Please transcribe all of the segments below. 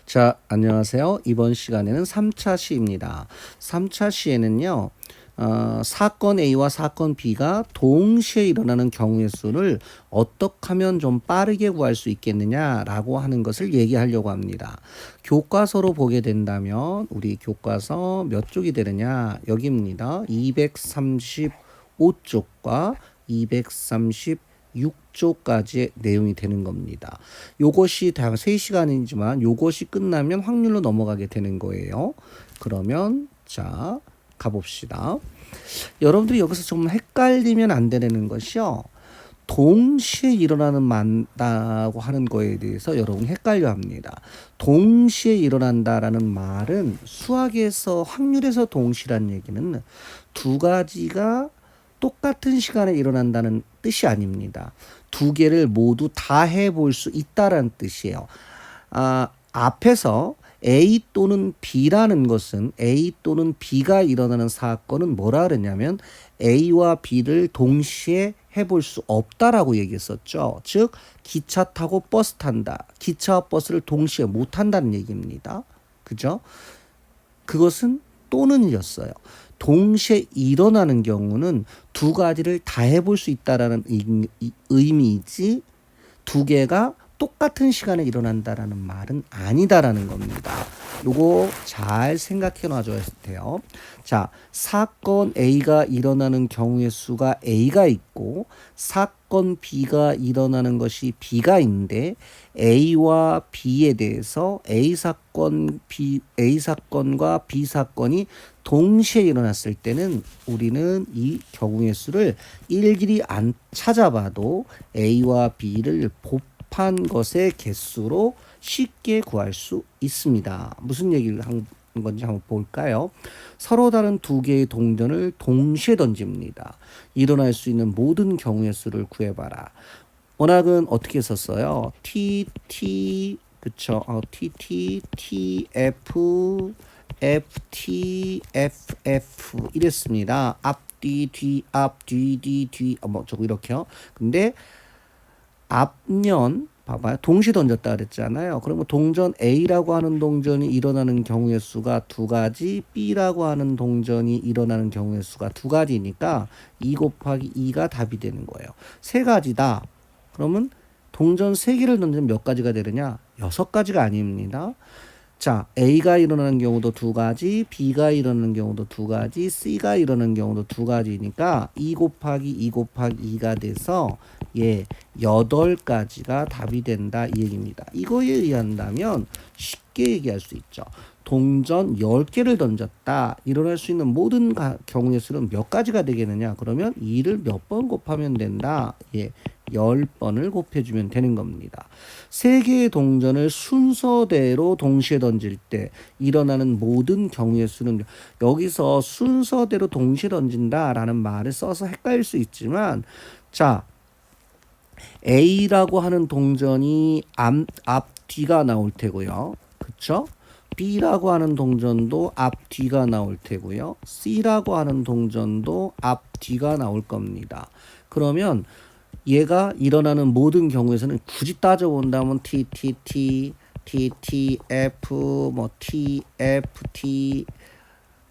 자, 안녕하세요. 이번 시간에는 3차 시입니다. 3차 시에는요, 사건 A와 사건 B가 동시에 일어나는 경우의 수를 어떻게 하면 좀 빠르게 구할 수 있겠느냐라고 하는 것을 얘기하려고 합니다. 교과서로 보게 된다면 우리 교과서 몇 쪽이 되느냐? 여기입니다. 235쪽과 236쪽까지의 내용이 되는 겁니다. 요것이 다 3시간이지만 요것이 끝나면 확률로 넘어가게 되는 거예요. 그러면 자 가봅시다. 여러분들이 여기서 좀 헷갈리면 안 되는 것이요. 동시에 일어나는 만다고 하는 거에 대해서 여러분 헷갈려 합니다. 동시에 일어난다라는 말은 수학에서 확률에서 동시란 얘기는 두 가지가 똑같은 시간에 일어난다는 뜻이 아닙니다. 두 개를 모두 다 해볼 수 있다라는 뜻이에요. 앞에서 A 또는 B라는 것은 A 또는 B가 일어나는 사건은 뭐라 그랬냐면 A와 B를 동시에 해볼 수 없다라고 얘기했었죠. 즉 기차 타고 버스 탄다. 기차와 버스를 동시에 못 탄다는 얘기입니다. 그죠? 그것은 또는이었어요. 동시에 일어나는 경우는 두 가지를 다 해볼 수 있다라는 의미이지 두 개가 똑같은 시간에 일어난다라는 말은 아니다라는 겁니다. 요거 잘 생각해 놔줘야 돼요. 자, 사건 A가 일어나는 경우의 수가 A가 있고 사건 B가 일어나는 것이 B가 있는데 A와 B에 대해서 A 사건과 B 사건이 동시에 일어났을 때는 우리는 이 경우의 수를 일일이 안 찾아봐도 A와 B를 한 것의 개수로 쉽게 구할 수 있습니다. 무슨 얘기를 한 건지 한번 볼까요? 서로 다른 두 개의 동전을 동시에 던집니다. 일어날 수 있는 모든 경우의 수를 구해봐라. 원학은 어떻게 썼어요? TT 그쵸? TT, TF, FT, FF 이랬습니다. 앞뒤, 뒤, 앞, 뒤, 뒤, 뭐 저거 이렇게요. 근데 앞면 봐봐요. 동시 던졌다 그랬잖아요. 그러면 동전 A라고 하는 동전이 일어나는 경우의 수가 두 가지, B라고 하는 동전이 일어나는 경우의 수가 두 가지니까 2 곱하기 2가 답이 되는 거예요. 세 가지다. 그러면 동전 세 개를 던지면 몇 가지가 되느냐? 6가지가 아닙니다. 자, A가 일어나는 경우도 두 가지, B가 일어나는 경우도 두 가지, C가 일어나는 경우도 두 가지니까 2 곱하기 2 곱하기 2가 돼서 8가지가 답이 된다 이 얘기입니다. 이거에 의한다면 쉽게 얘기할 수 있죠. 동전 10개를 던졌다. 일어날 수 있는 모든 경우의 수는 몇 가지가 되겠느냐? 그러면 2를 몇 번 곱하면 된다. 10번을 곱해주면 되는 겁니다. 3개의 동전을 순서대로 동시에 던질 때 일어나는 모든 경우의 수는 여기서 순서대로 동시에 던진다라는 말을 써서 헷갈릴 수 있지만 자 A라고 하는 동전이 앞뒤가 나올 테고요. 그쵸? B라고 하는 동전도 앞뒤가 나올 테고요. C라고 하는 동전도 앞뒤가 나올 겁니다. 그러면 얘가 일어나는 모든 경우에서는 굳이 따져본다면 TTT, TTF, 뭐 TFT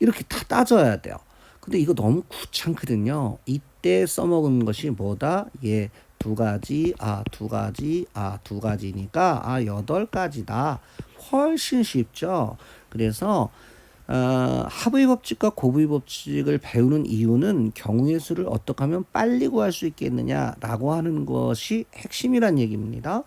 이렇게 다 따져야 돼요. 근데 이거 너무 귀찮거든요. 이때 써먹은 것이 뭐다? 두 가지, 두 가지니까 8가지다. 훨씬 쉽죠. 그래서 합의 법칙과 고부의 법칙을 배우는 이유는 경우의 수를 어떻게 하면 빨리 구할 수 있겠느냐라고 하는 것이 핵심이란 얘기입니다.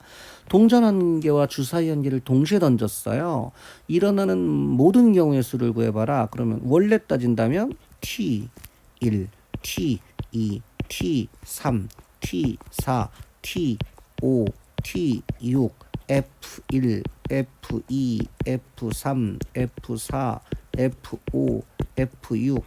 동전 한 개와 주사위 한 개를 동시에 던졌어요. 일어나는 모든 경우의 수를 구해봐라. 그러면 원래 따진다면 T1, T2, T3, T4, T5, T6, F1, F2, F3, F4, F5, F6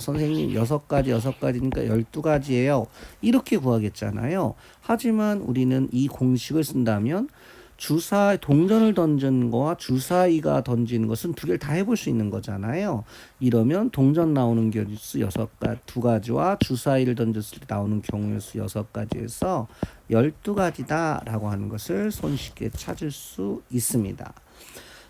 선생님 6가지니까 12가지예요. 이렇게 구하겠잖아요. 하지만 우리는 이 공식을 쓴다면 동전을 던진 거와 주사위가 던지는 것은 두 개를 다 해볼 수 있는 거잖아요. 이러면 동전 나오는 개수 2가지와 주사위를 던졌을 때 나오는 경우의 수 6가지에서 12가지다 라고 하는 것을 손쉽게 찾을 수 있습니다.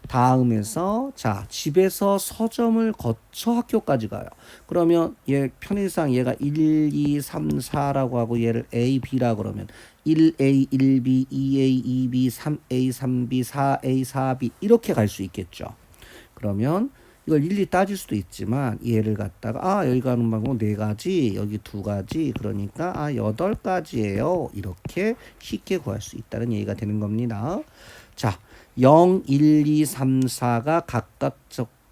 다음에서 자 집에서 서점을 거쳐 학교까지 가요. 그러면 얘 편의상 얘가 1, 2, 3, 4라고 하고 얘를 A, B라 그러면 1A, 1B, 2A, 2B, 3A, 3B, 4A, 4B 이렇게 갈 수 있겠죠. 그러면 이걸 일일이 따질 수도 있지만 얘를 갖다가 여기 가는 방법 4가지 여기 2가지 그러니까 8가지예요. 이렇게 쉽게 구할 수 있다는 얘기가 되는 겁니다. 자 0, 1, 2, 3, 4가 각각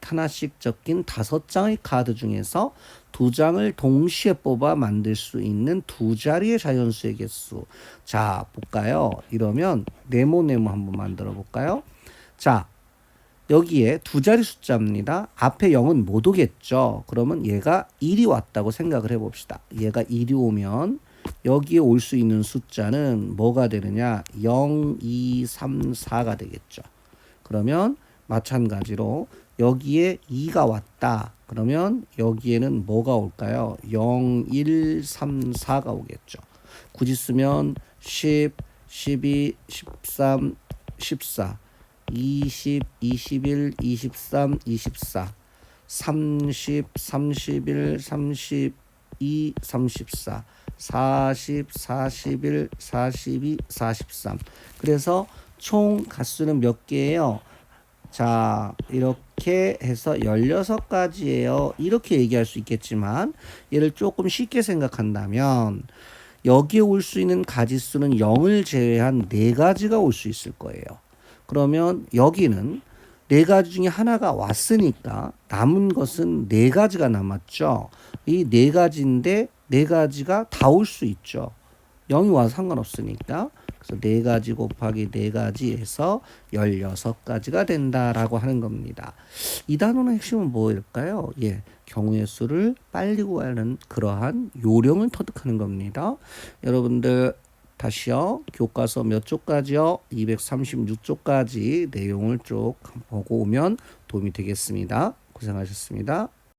하나씩 적힌 5장의 카드 중에서 2장을 동시에 뽑아 만들 수 있는 2자리의 자연수의 개수. 자 볼까요? 이러면 네모네모 한번 만들어 볼까요? 자 여기에 2자리 숫자입니다. 앞에 0은 못 오겠죠. 그러면 얘가 1이 왔다고 생각을 해봅시다. 얘가 1이 오면 여기에 올 수 있는 숫자는 뭐가 되느냐? 0, 2, 3, 4가 되겠죠. 그러면 마찬가지로 여기에 2가 왔다. 그러면 여기에는 뭐가 올까요? 0, 1, 3, 4가 오겠죠. 굳이 쓰면 10, 12, 13, 14 20, 21, 23, 24 30, 31, 32, 34 40, 41, 42, 43 그래서 총 가수는 몇 개예요? 자 이렇게 해서 16가지예요. 이렇게 얘기할 수 있겠지만 얘를 조금 쉽게 생각한다면 여기에 올 수 있는 가지수는 0을 제외한 4가지가 올 수 있을 거예요. 그러면 여기는 4가지 중에 하나가 왔으니까 남은 것은 4가지가 남았죠. 이 4가지인데 4가지가 다 올 수 있죠. 0이 와서 상관없으니까. 그래서 4가지 곱하기 4가지 해서 16가지가 된다라고 하는 겁니다. 이 단어의 핵심은 뭐일까요? 예, 경우의 수를 빨리 구하는 그러한 요령을 터득하는 겁니다. 여러분들 다시요. 교과서 몇 쪽까지요? 236쪽까지 내용을 쭉 보고 오면 도움이 되겠습니다. 고생하셨습니다.